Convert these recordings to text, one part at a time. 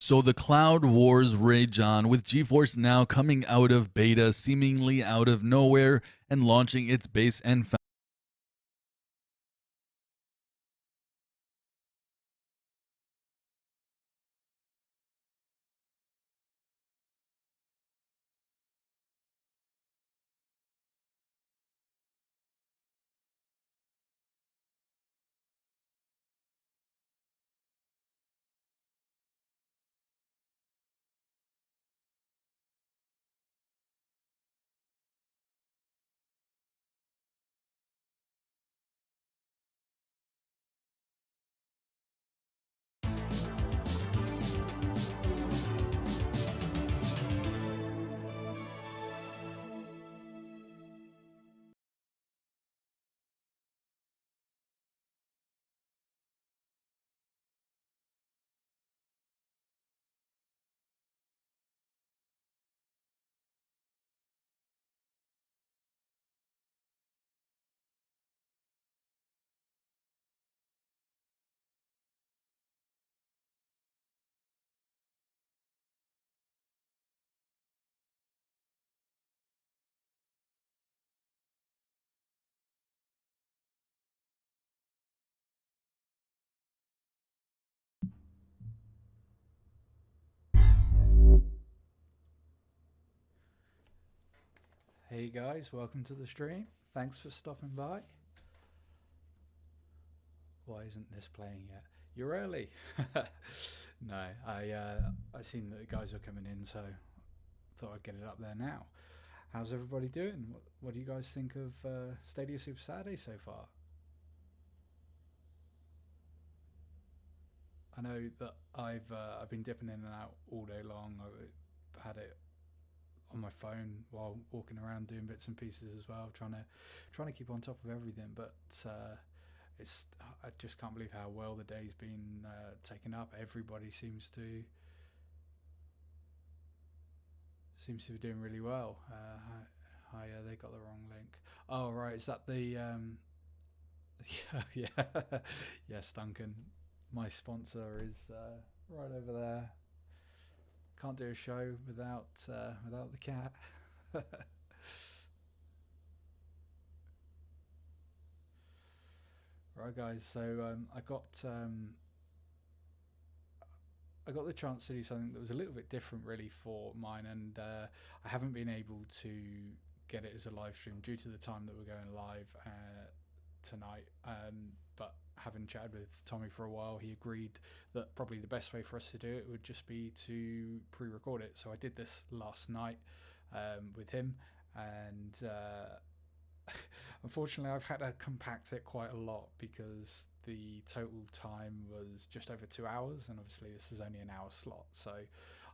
So the cloud wars rage on, with GeForce Now coming out of beta seemingly out of nowhere and launching its base and Hey guys, welcome to the stream. Thanks for stopping by. Why isn't this playing yet? You're early. No, I seen that the guys were coming in, so thought I'd get it up there now. How's everybody doing? What do you guys think of Stadia Super Saturday so far? I know that I've been dipping in and out all day long. I've had it on my phone while walking around doing bits and pieces as well, trying to keep on top of everything. But it's I just can't believe how well the day's been taken up. Everybody seems to be doing really well. They got the wrong link. Oh right, is that the yeah, yes, Duncan. My sponsor is right over there. Can't do a show without the cat. Right, guys. So I got the chance to do something that was a little bit different, really, for mine, and I haven't been able to get it as a live stream due to the time that we're going live tonight. But having chatted with Tommy for a while, he agreed that probably the best way for us to do it would just be to pre-record it. So I did this last night with him, and unfortunately, I've had to compact it quite a lot because the total time was just over 2 hours, and obviously this is only an hour slot. So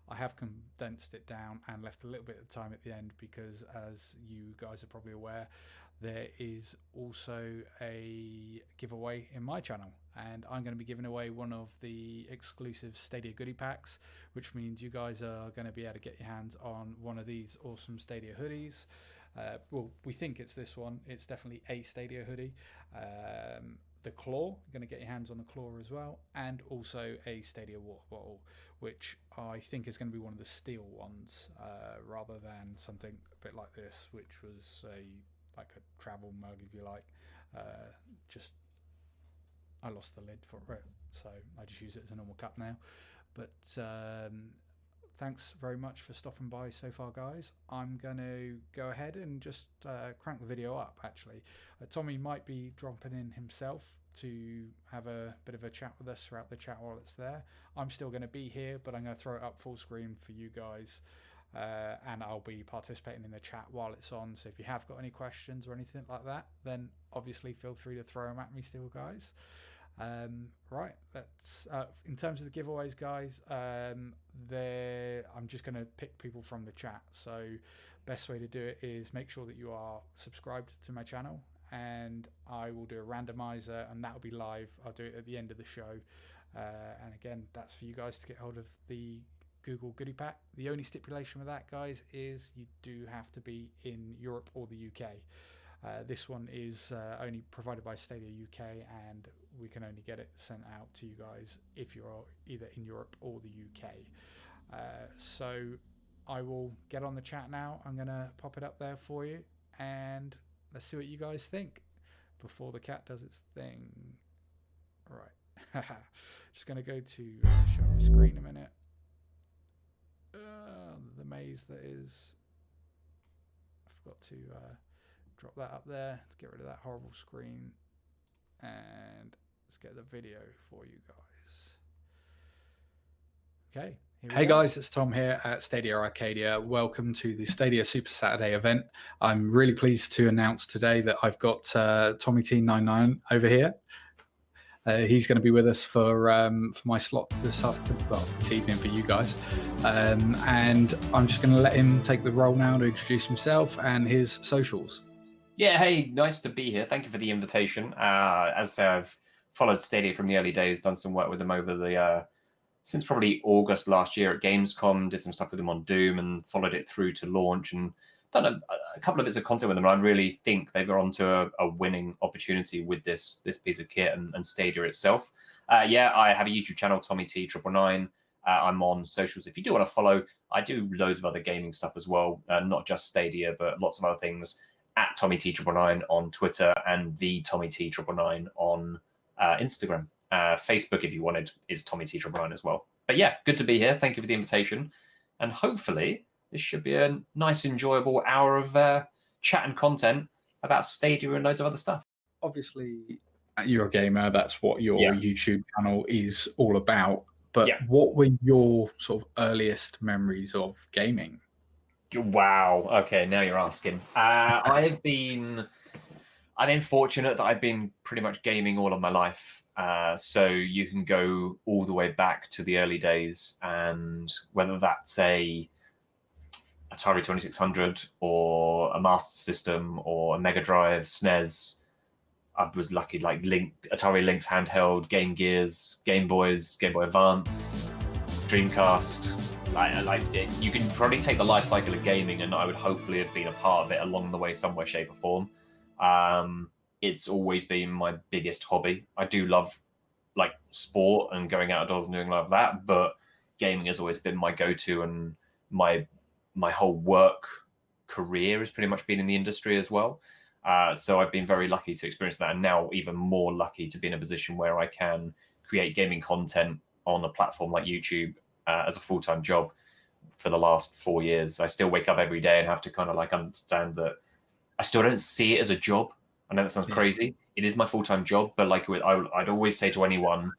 I have condensed it down and left a little bit of time at the end because, as you guys are probably aware, there is also a giveaway in my channel, and I'm going to be giving away one of the exclusive Stadia goodie packs, which means you guys are going to be able to get your hands on one of these awesome Stadia hoodies. Well, we think it's this one. It's definitely a Stadia hoodie. The claw, you're going to get your hands on the claw as well, and also a Stadia water bottle, which I think is going to be one of the steel ones, rather than something a bit like this, which was like a travel mug, if you like. Just I lost the lid for it, so I just use it as a normal cup now. But thanks very much for stopping by so far, guys. I'm going to go ahead and just crank the video up, actually. Tommy might be dropping in himself to have a bit of a chat with us throughout the chat while it's there. I'm still going to be here, but I'm going to throw it up full screen for you guys. And I'll be participating in the chat while it's on. So if you have got any questions or anything like that, then obviously feel free to throw them at me still, guys. Right, that's in terms of the giveaways, guys. I'm just going to pick people from the chat. So best way to do it is make sure that you are subscribed to my channel, and I will do a randomizer, and that will be live. I'll do it at the end of the show. And again, that's for you guys to get hold of the Google goodie pack. The only stipulation with that, guys, is you do have to be in Europe or the UK. This one is only provided by Stadia UK, and we can only get it sent out to you guys if you're either in Europe or the UK. So I will get on the chat now. I'm going to pop it up there for you, and let's see what you guys think before the cat does its thing. All right. Just going to go to show my screen a minute. The maze that is. I forgot to drop that up there to get rid of that horrible screen. And let's get the video for you guys. Okay. Hey guys, it's Tom here at Stadia Arcadia. Welcome to the Stadia Super Saturday event. I'm really pleased to announce today that I've got TommyT999 over here. He's going to be with us for my slot this evening for you guys. And I'm just going to let him take the role now to introduce himself and his socials. Yeah, hey, nice to be here. Thank you for the invitation. As I say, I've followed Stadia from the early days, done some work with them over the since probably August last year at Gamescom, did some stuff with them on Doom and followed it through to launch and done a couple of bits of content with them. And I really think they've gone onto a winning opportunity with this piece of kit and Stadia itself. Yeah, I have a YouTube channel, TommyT999. I'm on socials. If you do want to follow, I do loads of other gaming stuff as well, not just Stadia, but lots of other things at TommyT999 on Twitter and the TommyT999 on Instagram. Facebook, if you wanted, is TommyT999 as well. But yeah, good to be here. Thank you for the invitation. And hopefully this should be a nice, enjoyable hour of chat and content about Stadia and loads of other stuff. Obviously, you're a gamer. That's what your YouTube channel is all about. But what were your sort of earliest memories of gaming? Wow. Okay, now you're asking. I've been fortunate that I've been pretty much gaming all of my life. So you can go all the way back to the early days, and whether that's a Atari 2600 or a Master System or a Mega Drive, SNES, I was lucky, like Atari Lynx handheld, Game Gears, Game Boys, Game Boy Advance, Dreamcast. You can probably take the life cycle of gaming, and I would hopefully have been a part of it along the way, some way, shape, or form. It's always been my biggest hobby. I do love like sport and going outdoors and doing like that, but gaming has always been my go-to, and my whole work career has pretty much been in the industry as well. So I've been very lucky to experience that, and now even more lucky to be in a position where I can create gaming content on a platform like YouTube as a full-time job for the last 4 years. I still wake up every day and have to kind of like understand that I still don't see it as a job. I know that sounds crazy. It is my full-time job, but like I'd always say to anyone,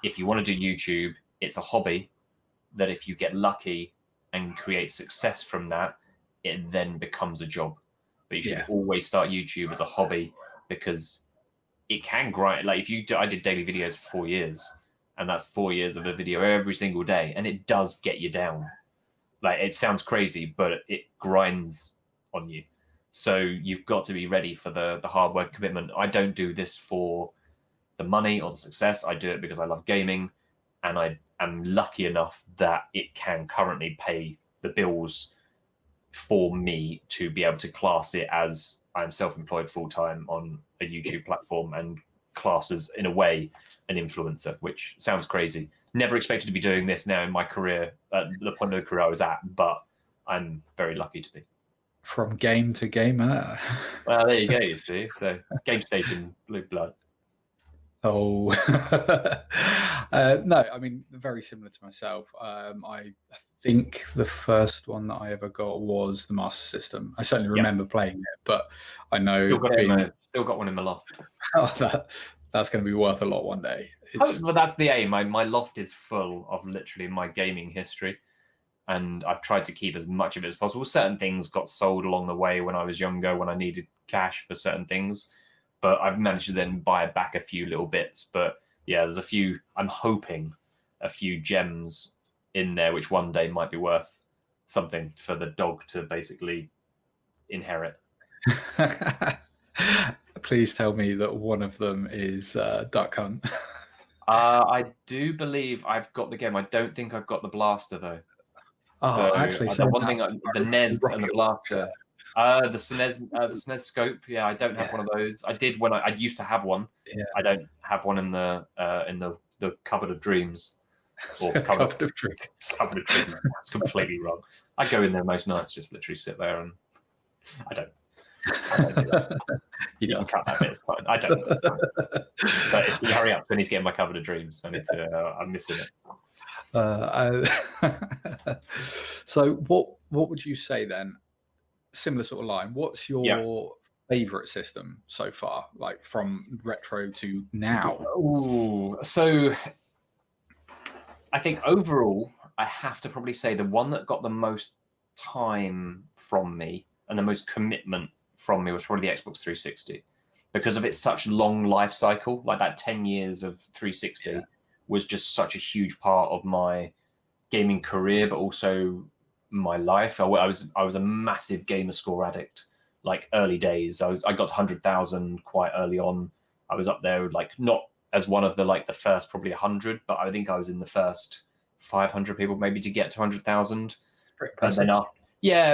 if you want to do YouTube, it's a hobby that if you get lucky and create success from that, it then becomes a job. But you should always start YouTube as a hobby, because it can grind. Like I did daily videos for 4 years, and that's 4 years of a video every single day, and it does get you down. Like, it sounds crazy, but it grinds on you. So you've got to be ready for the hard work commitment. I don't do this for the money or the success. I do it because I love gaming, and I am lucky enough that it can currently pay the bills for me to be able to class it as I'm self-employed full-time on a YouTube platform and class as, in a way, an influencer, which sounds crazy. Never expected to be doing this now in my career, at the point of the career I was at, but I'm very lucky to be. From game to gamer. Well, there you go, you see. So, Game Station, Blue Blood. Oh, no, I mean, very similar to myself. I think the first one that I ever got was the Master System. I certainly remember playing it, but I know still got one in my loft. That's going to be worth a lot one day. Well, that's the aim. My loft is full of literally my gaming history, and I've tried to keep as much of it as possible. Certain things got sold along the way when I was younger, when I needed cash for certain things, but I've managed to then buy back a few little bits. But yeah, there's a few, I'm hoping, a few gems in there which one day might be worth something for the dog to basically inherit. Please tell me that one of them is Duck Hunt. I do believe I've got the game. I don't think I've got the blaster though. Oh, so actually, the one thing, the NES and the blaster. The SNES scope. Yeah, I don't have one of those. I did when I used to have one. Yeah. I don't have one in the cupboard of dreams. Or Cupboard of dreams. Cupboard of dreams. That's completely wrong. I go in there most nights, just literally sit there, and I don't do that. You can cut that bit. It's fine. I don't. It's fine. But if you hurry up, I need to get in my cupboard of dreams. I need to. I'm missing it. So what would you say then? Similar sort of line. What's your favorite system so far, like from retro to now? Ooh, so I think overall, I have to probably say the one that got the most time from me and the most commitment from me was probably the Xbox 360, because of its such long life cycle. Like that 10 years of 360 was just such a huge part of my gaming career, but also my life. I was a massive gamer score addict. Like early days, I got to 100,000 quite early on. I was up there, like not as one of the first probably 100, but I think I was in the first 500 people maybe to get to 100,000. And then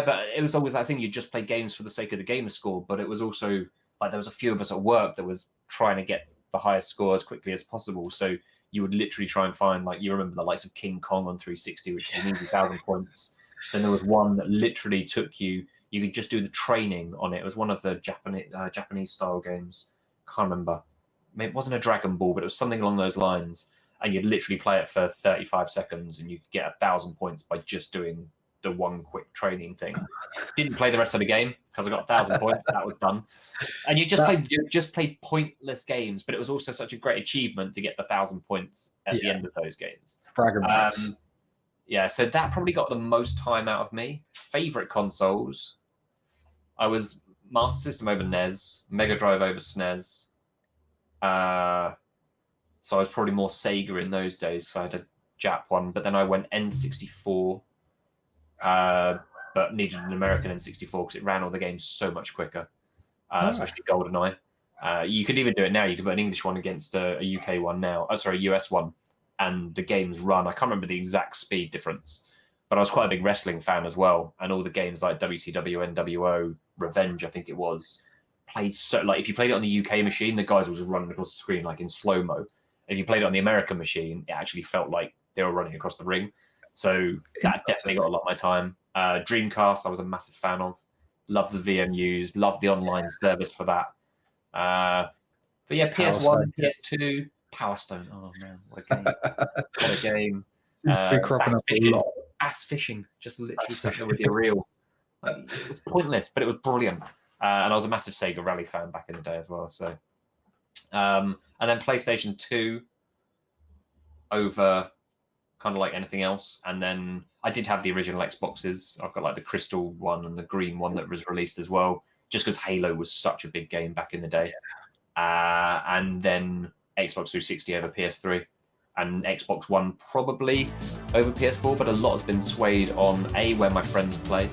but it was always that thing. You just play games for the sake of the gamer score, but it was also like there was a few of us at work that was trying to get the highest score as quickly as possible. So you would literally try and find, like, you remember the likes of King Kong on 360, which is an easy 1,000 points. Then there was one that literally took you could just do the training on it. It was one of the Japanese style games. Can't remember. It wasn't a Dragon Ball, but it was something along those lines. And you'd literally play it for 35 seconds and you could get 1,000 points by just doing the one quick training thing. Didn't play the rest of the game because I got 1,000 points. That was done. And you just played pointless games, but it was also such a great achievement to get the 1,000 points at the end of those games. Yeah, so that probably got the most time out of me. Favorite consoles, I was Master System over NES, Mega Drive over SNES. So I was probably more Sega in those days, so I had a Jap one. But then I went N64, but needed an American N64 because it ran all the games so much quicker, especially GoldenEye. You could even do it now. You could put an English one against a UK one now. A US one, and the games run. I can't remember the exact speed difference, but I was quite a big wrestling fan as well. And all the games like WCW, NWO, Revenge, I think it was, played so, like, if you played it on the UK machine, the guys were just running across the screen like in slow-mo. If you played it on the American machine, it actually felt like they were running across the ring. So that definitely got a lot of my time. Dreamcast, I was a massive fan of. Loved the VMUs, loved the online service for that. But yeah, PS1, PS2, Power Stone. Oh man, what a game! What a game! Seems to be cropping up a lot. Ass fishing, just literally sitting there with your reel. Like, it was pointless, but it was brilliant. And I was a massive Sega Rally fan back in the day as well. So, and then PlayStation 2 over kind of like anything else. And then I did have the original Xboxes. I've got like the crystal one and the green one that was released as well, just because Halo was such a big game back in the day. And then Xbox 360 over PS3 and Xbox One probably over PS4, but a lot has been swayed on where my friends play,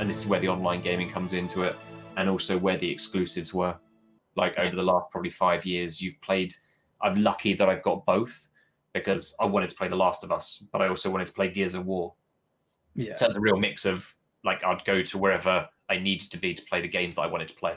and this is where the online gaming comes into it, and also where the exclusives were. Like over the last probably 5 years, I'm lucky that I've got both, because I wanted to play The Last of Us, but I also wanted to play Gears of War. Yeah. So it's a real mix of, like, I'd go to wherever I needed to be to play the games that I wanted to play.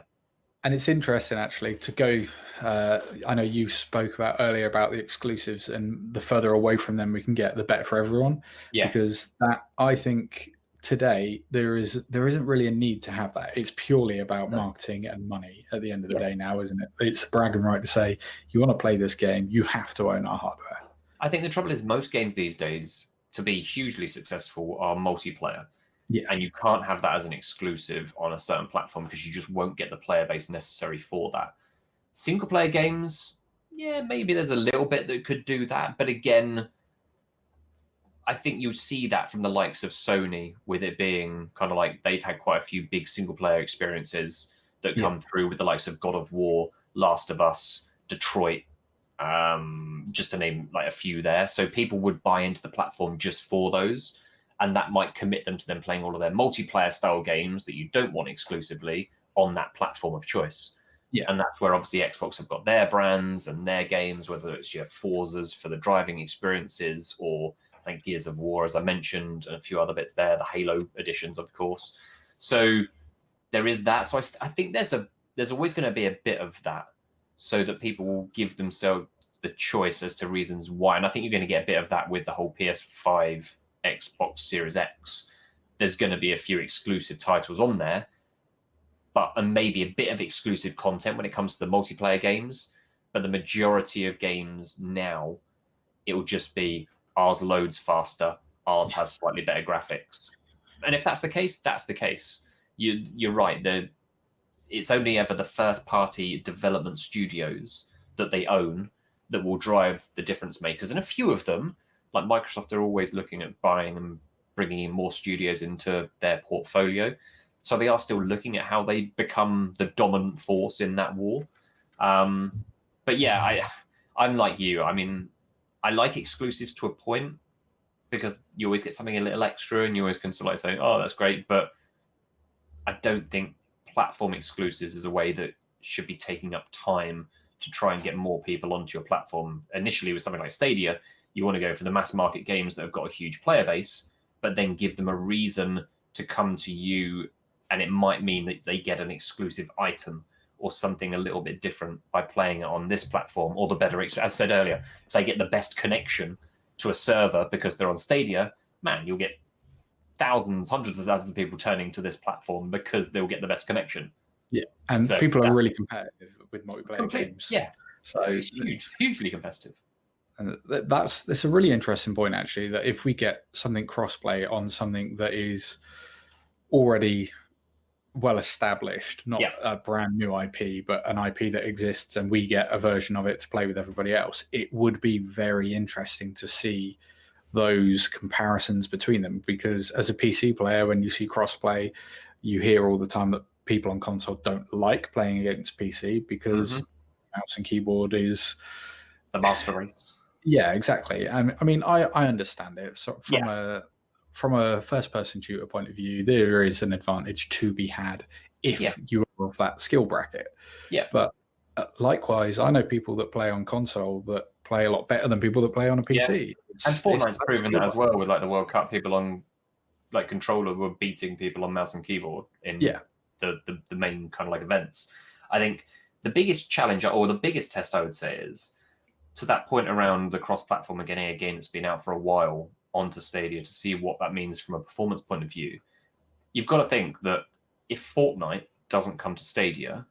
And it's interesting, actually, to go. I know you spoke about earlier about the exclusives, and the further away from them we can get, the better for everyone. Yeah. Because that, I think, today there isn't really a need to have that. It's purely about marketing and money at the end of the day now, isn't it? It's a bragging right to say, you want to play this game, you have to own our hardware. I think the trouble is most games these days, to be hugely successful, are multiplayer. Yeah. And you can't have that as an exclusive on a certain platform because you just won't get the player base necessary for that. Single player games, yeah, maybe there's a little bit that could do that. But again, I think you see that from the likes of Sony, with it being kind of like they've had quite a few big single player experiences that come through with the likes of God of War, Last of Us, Detroit, just to name like a few there. So people would buy into the platform just for those. And that might commit them to them playing all of their multiplayer style games that you don't want exclusively on that platform of choice. Yeah. And that's where obviously Xbox have got their brands and their games, whether it's your Forzas for the driving experiences, or I think Gears of War, as I mentioned, and a few other bits there, the Halo editions, of course. So there is that. So I think there's always going to be a bit of that, so that people will give themselves the choice as to reasons why. And I think you're going to get a bit of that with the whole PS5, Xbox Series X. There's going to be a few exclusive titles on there, and maybe a bit of exclusive content when it comes to the multiplayer games. But the majority of games now, it will just be ours loads faster, ours has slightly better graphics. And if that's the case, that's the case. You're right. It's only ever the first-party development studios that they own that will drive the difference makers. And a few of them, like Microsoft, are always looking at buying and bringing in more studios into their portfolio. So they are still looking at how they become the dominant force in that war. But yeah, I'm like you. I mean, I like exclusives to a point, because you always get something a little extra and you always can sort of like say, oh, that's great. But I don't think platform exclusives is a way that should be taking up time to try and get more people onto your platform. Initially, with something like Stadia, you want to go for the mass market games that have got a huge player base, but then give them a reason to come to you. And it might mean that they get an exclusive item or something a little bit different by playing it on this platform, or the better, as I said earlier, if they get the best connection to a server because they're on Stadia, man, you'll get thousands, hundreds of thousands of people turning to this platform because they'll get the best connection. Yeah, and so people are really competitive with multiplayer games. Yeah, so it's hugely competitive. And that's a really interesting point, actually, that if we get something crossplay on something that is already well established, not a brand new IP, but an IP that exists, and we get a version of it to play with everybody else, it would be very interesting to see those comparisons between them. Because as a PC player, when you see crossplay, you hear all the time that people on console don't like playing against PC because mouse and keyboard is the master race. Yeah, exactly. I mean, I understand it. So from a first-person shooter point of view, there is an advantage to be had if you are of that skill bracket. Yeah. But likewise, I know people that play on console that play a lot better than people that play on a PC. Yeah. And Fortnite's proven that as well with like the World Cup. People on like controller were beating people on mouse and keyboard in the main kind of like events. I think the biggest challenge, or the biggest test, I would say, is to that point around the cross-platform and getting a game that's been out for a while onto Stadia to see what that means from a performance point of view. You've got to think that if Fortnite doesn't come to Stadia,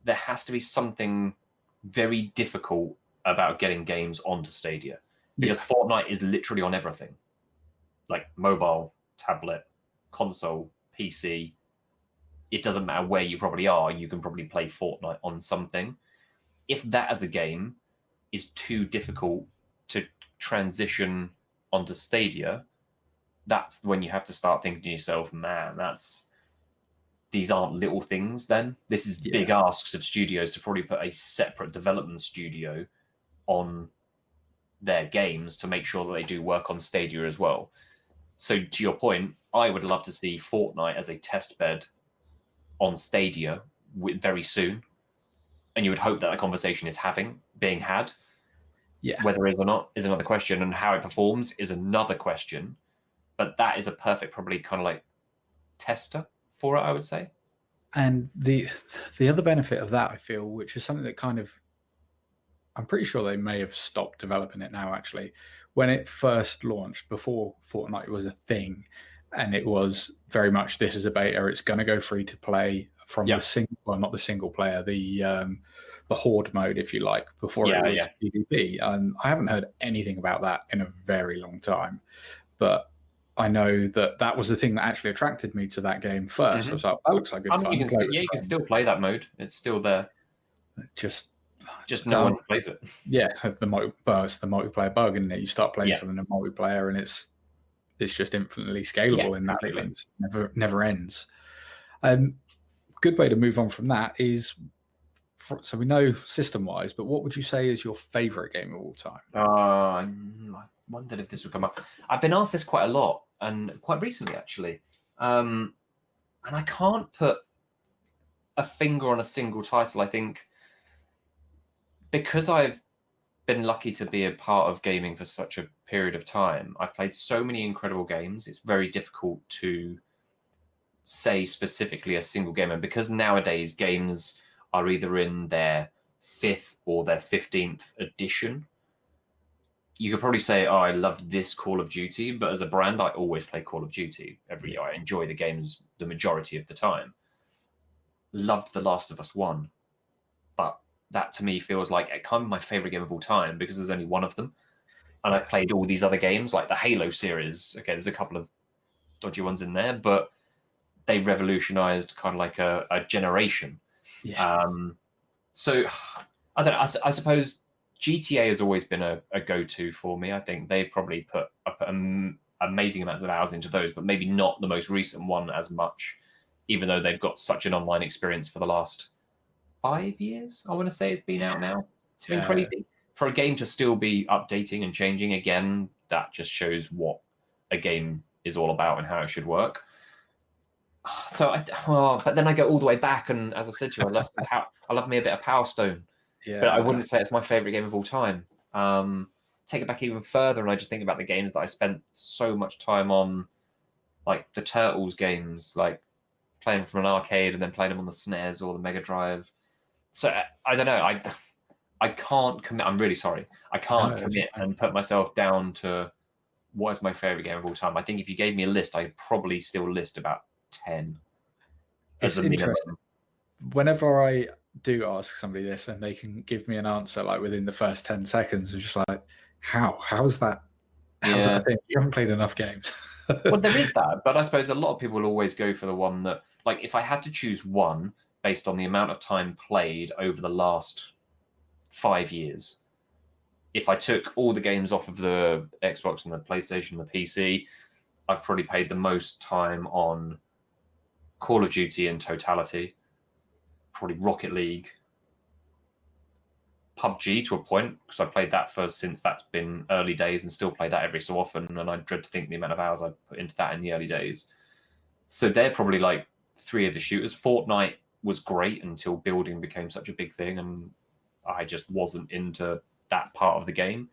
there has to be something very difficult about getting games onto Stadia, because Fortnite is literally on everything, like mobile, tablet, console, PC. It doesn't matter where you probably are, you can probably play Fortnite on something. If that as a game is too difficult to transition onto Stadia, that's when you have to start thinking to yourself, man, these aren't little things then. This is big asks of studios to probably put a separate development studio on their games to make sure that they do work on Stadia as well. So to your point, I would love to see Fortnite as a test bed on Stadia very soon. And you would hope that a conversation is being had. Yeah. Whether it is or not is another question, and how it performs is another question. But that is a perfect, probably kind of like tester for it, I would say. And the other benefit of that, I feel, which is something that kind of, I'm pretty sure they may have stopped developing it now, actually. When it first launched, before Fortnite was a thing, and it was very much, this is a beta, it's going to go free to play from not the single player, the horde mode, if you like, before it was PvP. I haven't heard anything about that in a very long time, but I know that was the thing that actually attracted me to that game first. I was like, that looks like good fun. You can still play that mode. It's still there. Just no one plays it. Yeah, it's the multiplayer bug, and you start playing something in multiplayer, and it's just infinitely scalable in that sense. Never ends. Good way to move on from that is, so we know system-wise, but what would you say is your favorite game of all time? I wondered if this would come up. I've been asked this quite a lot, and quite recently, actually. And I can't put a finger on a single title. I think because I've been lucky to be a part of gaming for such a period of time, I've played so many incredible games. It's very difficult to say specifically a single game, and because nowadays games are either in their 5th or their 15th edition, you could probably say, oh, I loved this Call of Duty, but as a brand, I always play Call of Duty every year. I enjoy the games the majority of the time. Loved The Last of Us 1, but that to me feels like it kind of my favorite game of all time because there's only one of them. And I've played all these other games, like the Halo series. Okay, there's a couple of dodgy ones in there, but they revolutionized kind of like a generation. Yeah. So I don't know. I suppose GTA has always been a go-to for me. I think they've probably put amazing amounts of hours into those, but maybe not the most recent one as much, even though they've got such an online experience for the last 5 years. I want to say it's been out now. It's been crazy. For a game to still be updating and changing again, that just shows what a game is all about and how it should work. So, but then I go all the way back, and as I said to you, I love me a bit of Power Stone. Yeah. But I wouldn't say it's my favorite game of all time. Take it back even further, and I just think about the games that I spent so much time on, like the Turtles games, like playing from an arcade and then playing them on the SNES or the Mega Drive. So I don't know. I can't commit. I'm really sorry. I can't commit and put myself down to what is my favorite game of all time. I think if you gave me a list, I'd probably still list about 10 as a minimum. Whenever I do ask somebody this and they can give me an answer like within the first 10 seconds, it's just like, how's that? How's that thing? You haven't played enough games. Well, there is that, but I suppose a lot of people will always go for the one that, like, if I had to choose one based on the amount of time played over the last 5 years, if I took all the games off of the Xbox and the PlayStation and the PC, I've probably played the most time on Call of Duty in totality, probably Rocket League, PUBG to a point, because I played that since that's been early days and still play that every so often, and I dread to think the amount of hours I put into that in the early days. So they're probably like 3 of the shooters. Fortnite was great until building became such a big thing, and I just wasn't into that part of the game.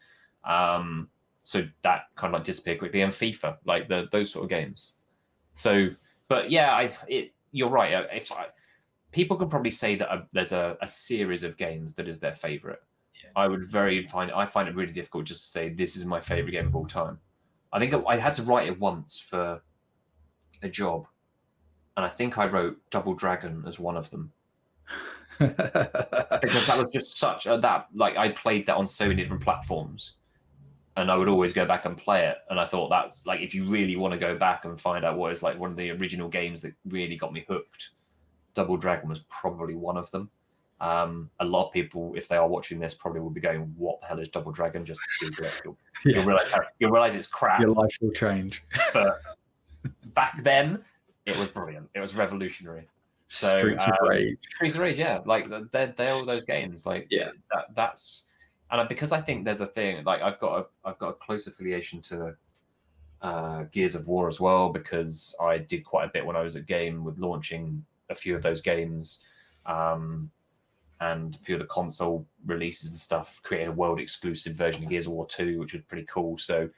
So that kind of like disappeared quickly. And FIFA, like those sort of games. So, but yeah, you're right. People could probably say that there's a series of games that is their favorite. Yeah. I find it really difficult just to say this is my favorite game of all time. I think I had to write it once for a job, and I think I wrote Double Dragon as one of them. Because that was just such like I played that on so many different platforms, and I would always go back and play it. And I thought that, like, if you really want to go back and find out what is like one of the original games that really got me hooked, Double Dragon was probably one of them. A lot of people, if they are watching this, probably will be going, "What the hell is Double Dragon?" Just Google it. You'll realize it's crap. Your life will change. But back then, it was brilliant. It was revolutionary. So Streets of Rage, yeah, like they're all those games, like that's, and because I think there's a thing, like I've got a close affiliation to Gears of War as well, because I did quite a bit when I was at Game with launching a few of those games, and a few of the console releases and stuff. Created a world exclusive version of Gears of War 2, which was pretty cool. So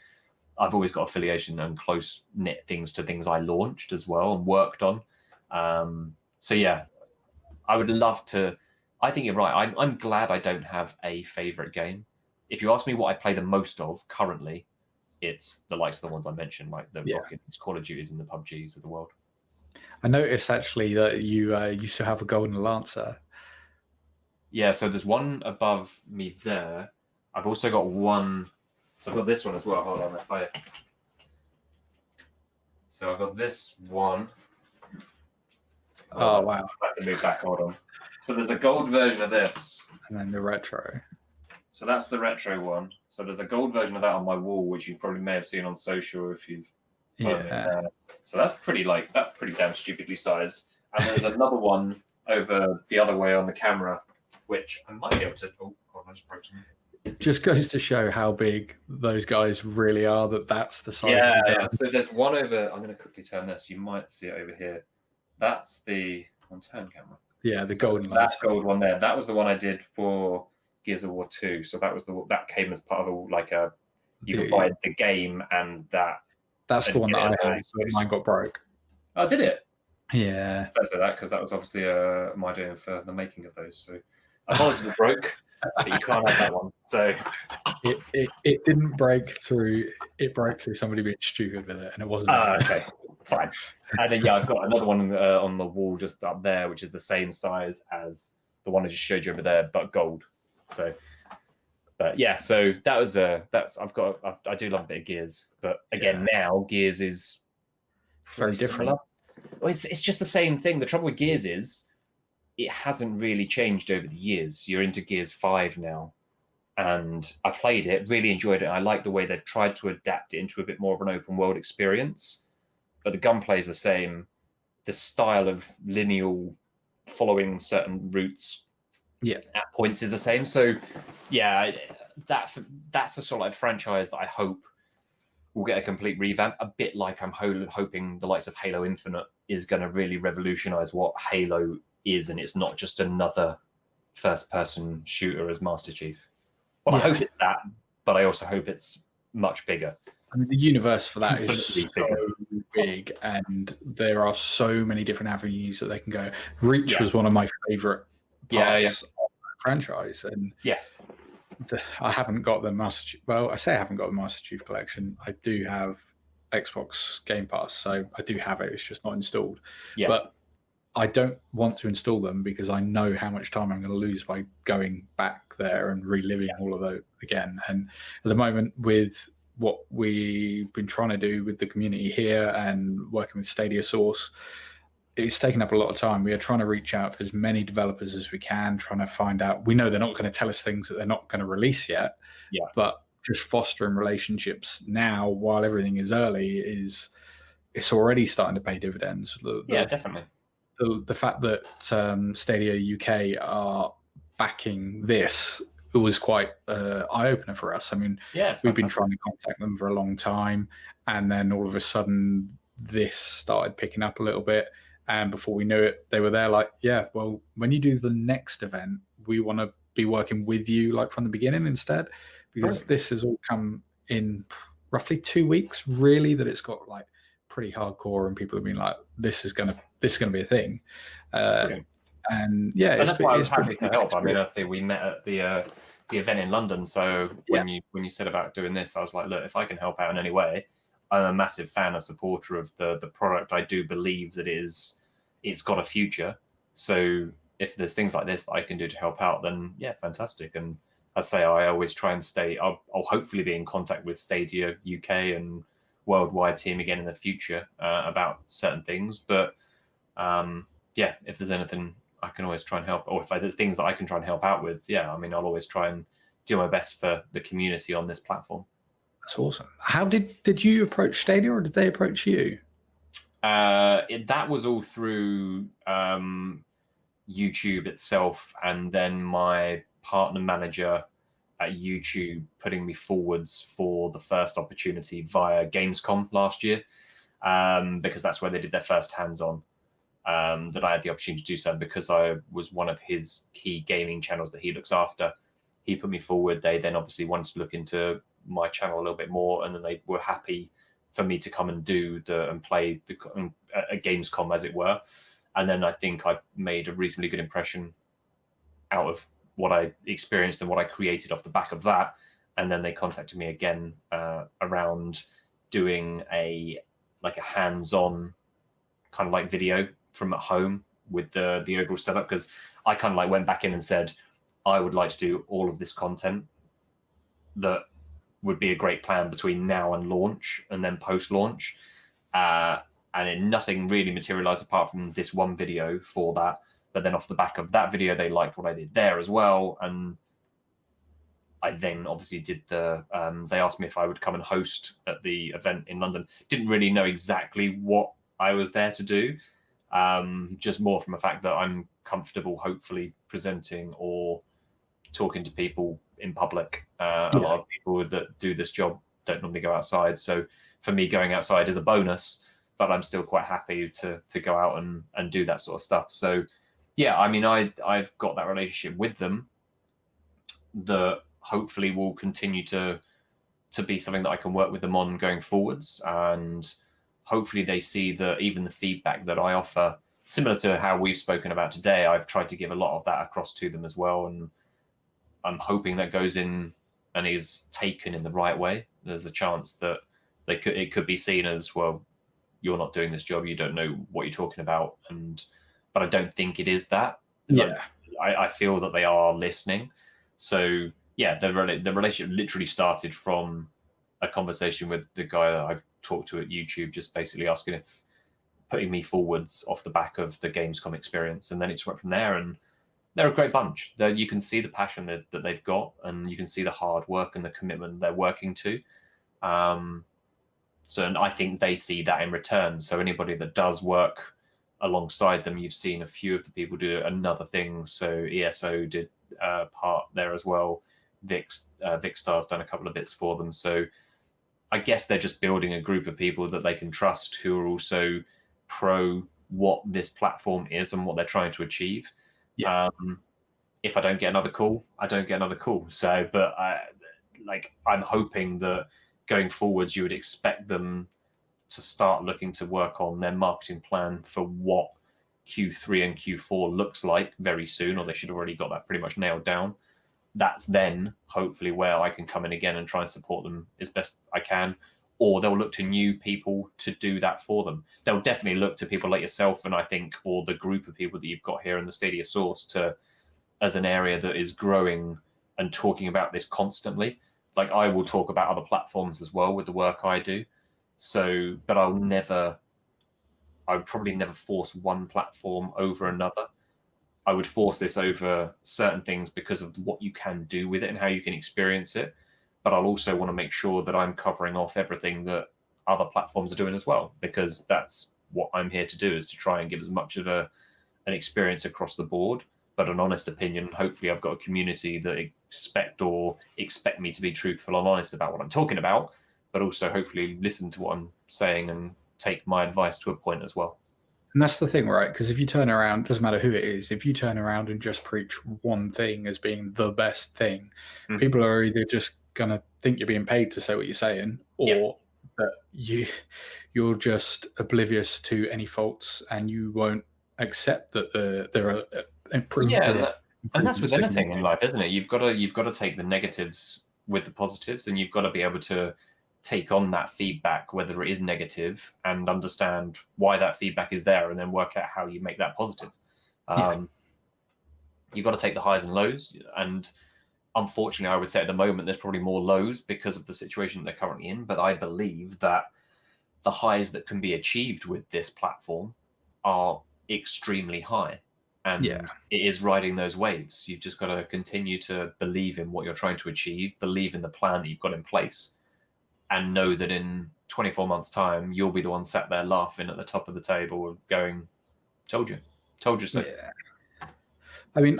I've always got affiliation and close knit things to things I launched as well and worked on. So yeah, I would love to. I think you're right. I'm glad I don't have a favorite game. If you ask me what I play the most of currently, it's the likes of the ones I mentioned, like the Rockets, Call of Duties, and the PUBGs of the world. I noticed actually that you used to have a Golden Lancer. Yeah, so there's one above me there. I've also got one. So I've got this one as well. Hold on, So I've got this one. Oh, wow. I have to move back. Hold on. So there's a gold version of this. And then the retro. So that's the retro one. So there's a gold version of that on my wall, which you probably may have seen on social if you've. So that's pretty damn stupidly sized. And there's another one over the other way on the camera, which I might be able to. Oh, God, I just broke something. It just goes to show how big those guys really are. That's the size. Yeah. So there's one over. I'm going to quickly turn this. You might see it over here. That's the turn camera. Yeah, the golden. That gold one there. That was the one I did for Gears of War 2. So that was that came as part of you could buy the game and that. That's the one that I had. So mine got broke. Oh, did it? Yeah. First of that, because that was obviously my idea for the making of those. So apologies it broke, but you can't have that one. So it didn't break through. It broke through somebody being stupid with it, and it wasn't. okay, fine. And then I've got another one on the wall just up there, which is the same size as the one I just showed you over there, but gold. So, but yeah, so that was I do love a bit of Gears, but again now Gears is very different. Well, it's just the same thing. The trouble with Gears is it hasn't really changed over the years. You're into Gears 5 now. And I played it, really enjoyed it. I like the way they've tried to adapt it into a bit more of an open world experience. But the gunplay is the same. The style of lineal following certain routes at points is the same. So, yeah, that's a sort of like franchise that I hope will get a complete revamp. A bit like I'm hoping the likes of Halo Infinite is going to really revolutionize what Halo is, and it's not just another first-person shooter as Master Chief. Well, I hope it's that, but I also hope it's much bigger. I mean, the universe for that is so big, and there are so many different avenues that they can go. Reach was one of my favorite parts of the franchise, and I haven't got the Master. Well, I say I haven't got the Master Chief Collection. I do have Xbox Game Pass, so I do have it. It's just not installed. But I don't want to install them because I know how much time I'm going to lose by going back there and reliving all of those again. And at the moment, with what we've been trying to do with the community here and working with StadiaSource, it's taken up a lot of time. We are trying to reach out to as many developers as we can, trying to find out. We know they're not going to tell us things that they're not going to release yet, but just fostering relationships now while everything is early it's already starting to pay dividends. Definitely. The fact that Stadia UK are backing this was quite eye-opener for us. I mean, we've been trying to contact them for a long time, and then all of a sudden this started picking up a little bit, and before we knew it, they were there like, well, when you do the next event, we want to be working with you like from the beginning instead, because this has all come in roughly 2 weeks, really, that it's got like pretty hardcore, and people have been like, this is gonna be a thing. And and that's why I was happy to help. I mean, I say we met at the event in London, so when you said about doing this, I was like, look, if I can help out in any way, I'm a massive fan and supporter of the product. I do believe that it's got a future. So if there's things like this that I can do to help out, then fantastic. And I say I always try and stay. I'll hopefully be in contact with Stadia UK and worldwide team again in the future about certain things. But if there's anything I can always try and help, or if there's things that I can try and help out with, I mean, I'll always try and do my best for the community on this platform. That's awesome. How did you approach Stadia, or did they approach you? That was all through YouTube itself, and then my partner manager at YouTube putting me forwards for the first opportunity via Gamescom last year, because that's where they did their first hands-on. That I had the opportunity to do so because I was one of his key gaming channels that he looks after. He put me forward. They then obviously wanted to look into my channel a little bit more, and then they were happy for me to come and play a Gamescom, as it were. And then I think I made a reasonably good impression out of what I experienced and what I created off the back of that. And then they contacted me again around doing a hands-on kind of like video from at home with the overall setup, because I kind of like went back in and said, I would like to do all of this content that would be a great plan between now and launch, and then post-launch. And nothing really materialized apart from this one video for that. But then off the back of that video, they liked what I did there as well. And I then obviously did they asked me if I would come and host at the event in London. Didn't really know exactly what I was there to do. Just more from a fact that I'm comfortable, hopefully, presenting or talking to people in public. A lot of people that do this job don't normally go outside. So for me, going outside is a bonus, but I'm still quite happy to go out and do that sort of stuff. So yeah, I mean, I've got that relationship with them that hopefully will continue to be something that I can work with them on going forwards. And hopefully they see that even the feedback that I offer, similar to how we've spoken about today, I've tried to give a lot of that across to them as well. And I'm hoping that goes in and is taken in the right way. There's a chance that it could be seen as, well, you're not doing this job, you don't know what you're talking about. But I don't think it is that. Yeah. I feel that they are listening. So yeah, the relationship literally started from a conversation with the guy that I've talked to at YouTube, just basically asking if putting me forwards off the back of the Gamescom experience, and then it just went from there. And they're a great bunch. You can see the passion that they've got, and you can see the hard work and the commitment they're working to. So, and I think they see that in return. So anybody that does work alongside them, you've seen a few of the people do another thing. So ESO did part there as well. Vicstar's done a couple of bits for them. So I guess they're just building a group of people that they can trust, who are also pro what this platform is and what they're trying to achieve. Yeah. If I don't get another call, I don't get another call. So, but I'm hoping that going forwards, you would expect them to start looking to work on their marketing plan for what Q3 and Q4 looks like very soon, or they should have already got that pretty much nailed down. That's then hopefully where I can come in again and try and support them as best I can. Or they'll look to new people to do that for them. They'll definitely look to people like yourself, and I think, or the group of people that you've got here in the StadiaSource as an area that is growing and talking about this constantly. Like, I will talk about other platforms as well with the work I do. So, but I would probably never force one platform over another. I would force this over certain things because of what you can do with it and how you can experience it. But I'll also want to make sure that I'm covering off everything that other platforms are doing as well, because that's what I'm here to do, is to try and give as much of an experience across the board, but an honest opinion. Hopefully I've got a community that expect me to be truthful and honest about what I'm talking about, but also hopefully listen to what I'm saying and take my advice to a point as well. And that's the thing, right? Because if you turn around, doesn't matter who it is, if you turn around and just preach one thing as being the best thing, people are either just going to think you're being paid to say what you're saying, or that you're just oblivious to any faults and you won't accept that there are improvements. And that's with anything in life, isn't it? You've got to take the negatives with the positives, and you've got to be able to take on that feedback, whether it is negative, and understand why that feedback is there, and then work out how you make that positive. You've got to take the highs and lows, and unfortunately, I would say at the moment there's probably more lows because of the situation they're currently in. But I believe that the highs that can be achieved with this platform are extremely high, and it is riding those waves. You've just got to continue to believe in what you're trying to achieve, believe in the plan that you've got in place, and know that in 24 months' time, you'll be the one sat there laughing at the top of the table going, told you so. Yeah. I mean,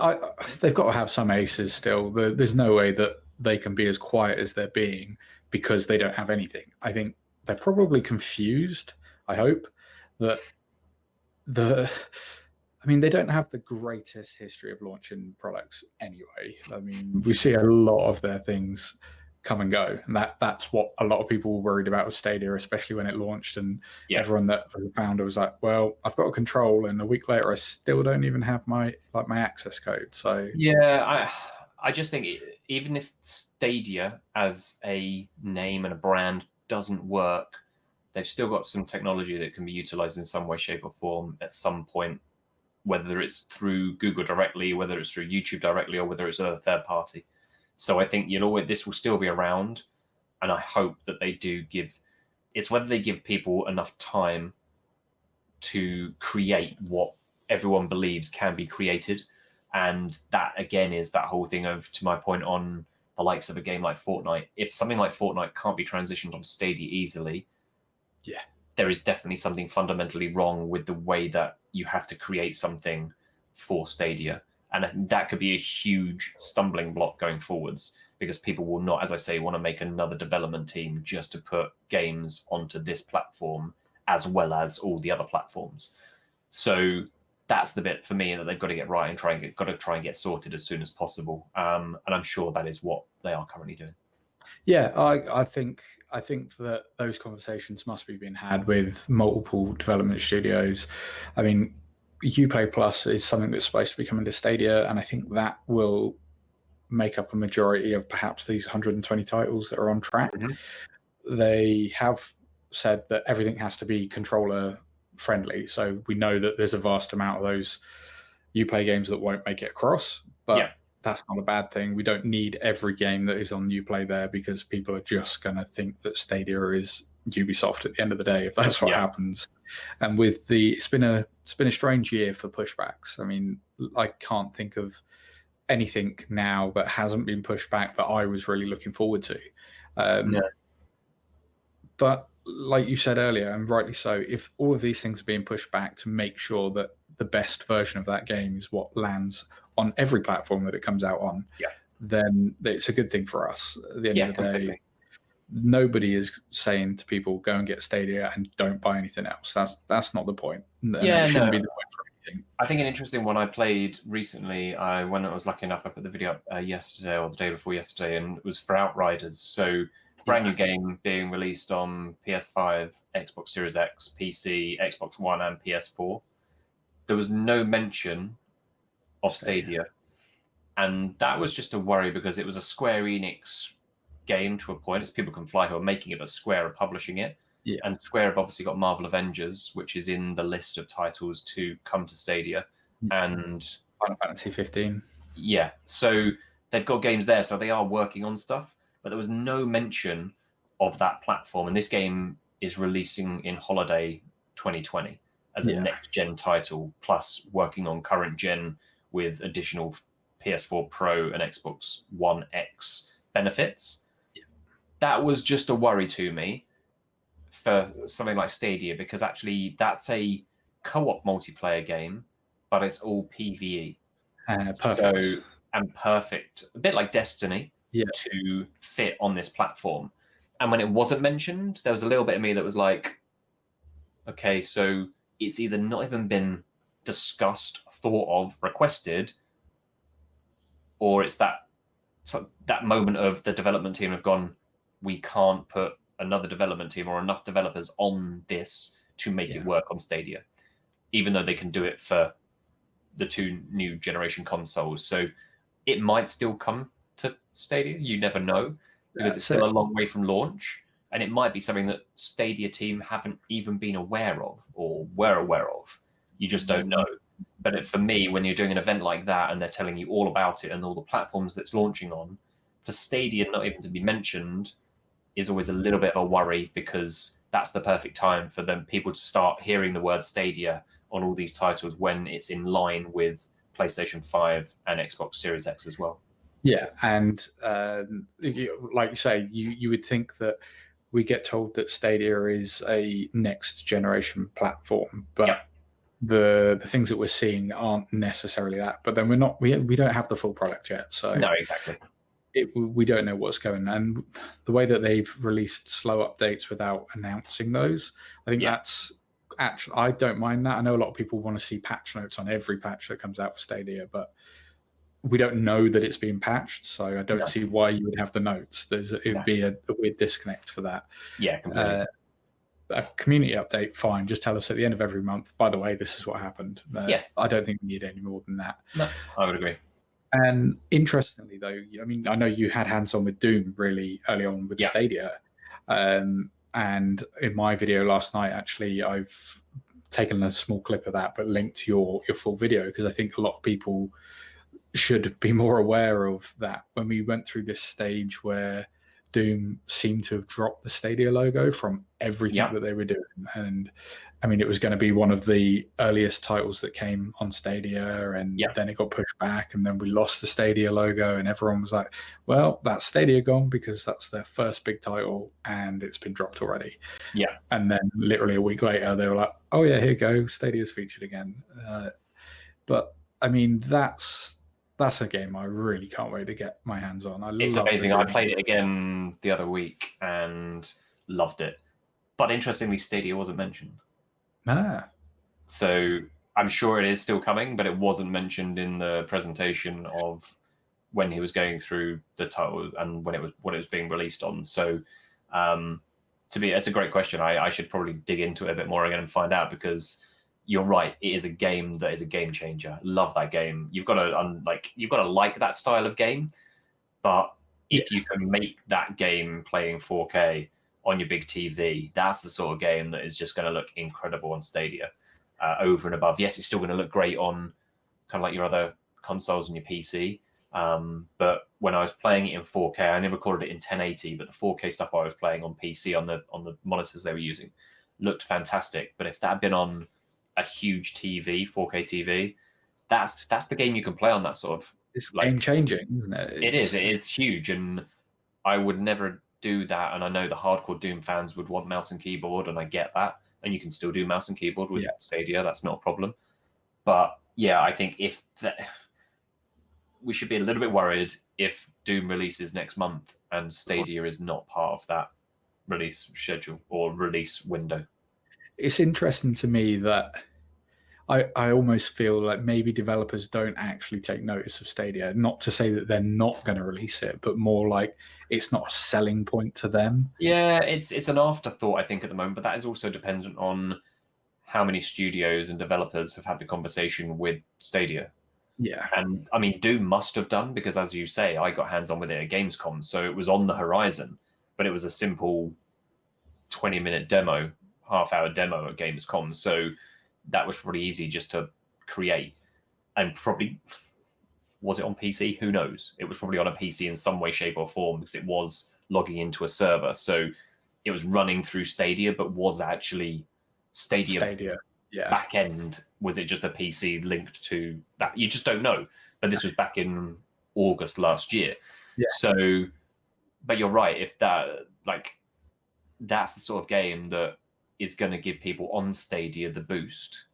they've got to have some aces still. There's no way that they can be as quiet as they're being because they don't have anything. I think they're probably confused, I hope, that they don't have the greatest history of launching products anyway. I mean, we see a lot of their things come and go, and that's what a lot of people were worried about with Stadia, especially when it launched, and everyone that was a founder was like, well, I've got a control, and a week later I still don't even have my access code. So I just think even if Stadia as a name and a brand doesn't work, they've still got some technology that can be utilized in some way, shape, or form at some point, whether it's through Google directly, whether it's through YouTube directly, or whether it's a third party. So I think this will still be around, and I hope that they do it's whether they give people enough time to create what everyone believes can be created. And that, again, is that whole thing of, to my point on the likes of a game like Fortnite, if something like Fortnite can't be transitioned on Stadia easily, there is definitely something fundamentally wrong with the way that you have to create something for Stadia. And I think that could be a huge stumbling block going forwards, because people will not, as I say, want to make another development team just to put games onto this platform as well as all the other platforms. So that's the bit for me that they've got to get right and try and get sorted as soon as possible. And I'm sure that is what they are currently doing. Yeah, I think that those conversations must be being had with multiple development studios. I mean, Uplay Plus is something that's supposed to be coming to Stadia, and I think that will make up a majority of perhaps these 120 titles that are on track. They have said that everything has to be controller friendly, so we know that there's a vast amount of those Uplay games that won't make it across, but that's not a bad thing. We don't need every game that is on Uplay there, because people are just going to think that Stadia is Ubisoft at the end of the day, if that's what happens. And with it's been a strange year for pushbacks. I mean, I can't think of anything now that hasn't been pushed back that I was really looking forward to. But like you said earlier, and rightly so, if all of these things are being pushed back to make sure that the best version of that game is what lands on every platform that it comes out on, then it's a good thing for us. At the end of the day, nobody is saying to people, go and get Stadia and don't buy anything else. That's not the point. It shouldn't be the point for anything. I think an interesting one I played recently, when I was lucky enough, I put the video up yesterday or the day before yesterday, and it was for Outriders. So brand new game being released on PS5, Xbox Series X, PC, Xbox One, and PS4. There was no mention of Stadia. And that was just a worry, because it was a Square Enix game to a point. It's People Can Fly who are making it, but Square are publishing it. And Square have obviously got Marvel Avengers, which is in the list of titles to come to Stadia. And Final Fantasy 15. Yeah, so they've got games there, so they are working on stuff, but there was no mention of that platform. And this game is releasing in holiday 2020 as a next-gen title, plus working on current gen with additional PS4 Pro and Xbox One X benefits. That was just a worry to me for something like Stadia, because actually that's a co-op multiplayer game, but it's all PvE. Perfect. Perfect, a bit like Destiny, to fit on this platform. And when it wasn't mentioned, there was a little bit of me that was like, okay, so it's either not even been discussed, thought of, requested, or it's that moment of the development team have gone, we can't put another development team or enough developers on this to make it work on Stadia, even though they can do it for the two new generation consoles. So it might still come to Stadia. You never know, because it's still a long way from launch. And it might be something that Stadia team haven't even been aware of or were aware of. You just don't know. But for me, when you're doing an event like that and they're telling you all about it and all the platforms that's launching on, for Stadia not even to be mentioned is always a little bit of a worry, because that's the perfect time for them people to start hearing the word Stadia on all these titles when it's in line with PlayStation 5 and Xbox Series X as well. Yeah, and like you say, you would think that we get told that Stadia is a next generation platform, but the things that we're seeing aren't necessarily that. But then we don't have the full product yet, so no, exactly. We don't know what's going on. And the way that they've released slow updates without announcing those, I think that's actually, I don't mind that. I know a lot of people want to see patch notes on every patch that comes out for Stadia, but we don't know that it's being patched, so I don't see why you would have the notes. It'd be a weird disconnect for that. Yeah, completely. A community update, fine. Just tell us at the end of every month, by the way, this is what happened. I don't think we need any more than that. No, I would agree. And interestingly, though, I mean, I know you had hands-on with Doom really early on with Stadia. And in my video last night, actually, I've taken a small clip of that, but linked your full video, because I think a lot of people should be more aware of that. When we went through this stage where Doom seemed to have dropped the Stadia logo from everything that they were doing. And I mean, it was going to be one of the earliest titles that came on Stadia, and then it got pushed back, and then we lost the Stadia logo, and everyone was like, well, that's Stadia gone, because that's their first big title and it's been dropped already. Yeah. And then literally a week later, they were like, oh yeah, here you go, Stadia's featured again. But I mean, that's a game I really can't wait to get my hands on. It's amazing. I played it again the other week and loved it. But interestingly, Stadia wasn't mentioned. So I'm sure it is still coming, but it wasn't mentioned in the presentation of when he was going through the title and when it was being released on. So it's a great question. I should probably dig into it a bit more again and find out, because you're right, it is a game that is a game changer. Love that game. You've got to like that style of game, but if you can make that game playing 4K on your big TV, that's the sort of game that is just going to look incredible on Stadia, over and above. Yes, it's still going to look great on kind of like your other consoles and your PC. But when I was playing it in 4K, I never recorded it in 1080, but the 4K stuff I was playing on PC on the monitors they were using looked fantastic. But if that had been on a huge TV, 4K TV, that's the game you can play on that sort of. It's game changing, isn't it? It is. It is huge, and I would never do that. And I know the hardcore Doom fans would want mouse and keyboard, and I get that. And you can still do mouse and keyboard with Stadia. That's not a problem. But yeah, I think we should be a little bit worried if Doom releases next month and Stadia is not part of that release schedule or release window. It's interesting to me that I almost feel like maybe developers don't actually take notice of Stadia. Not to say that they're not going to release it, but more like it's not a selling point to them. Yeah, it's an afterthought, I think, at the moment. But that is also dependent on how many studios and developers have had the conversation with Stadia. Yeah. And I mean, Doom must have done, because as you say, I got hands on with it at Gamescom. So it was on the horizon, but it was a simple 20-minute demo, half-hour demo at Gamescom. So that was probably easy just to create. And probably, was it on PC? Who knows? It was probably on a PC in some way, shape, or form, because it was logging into a server. So it was running through Stadia, but was actually Stadia. Back end, was it just a PC linked to that? You just don't know. But this was back in August last year. Yeah. So, but you're right. If that's the sort of game that is going to give people on Stadia the boost.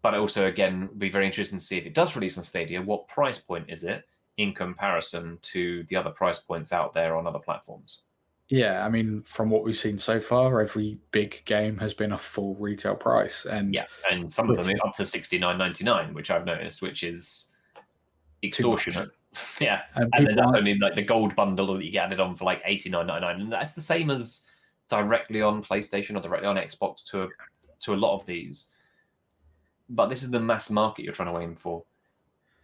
But also, again, be very interesting to see if it does release on Stadia, what price point is it in comparison to the other price points out there on other platforms? Yeah, I mean, from what we've seen so far, every big game has been a full retail price, and some of them are up to $69.99, which I've noticed, which is extortionate. Yeah, and then that's only like the gold bundle that you get added on for like $89.99, and that's the same as directly on PlayStation or directly on Xbox to a lot of these. But this is the mass market you're trying to aim for,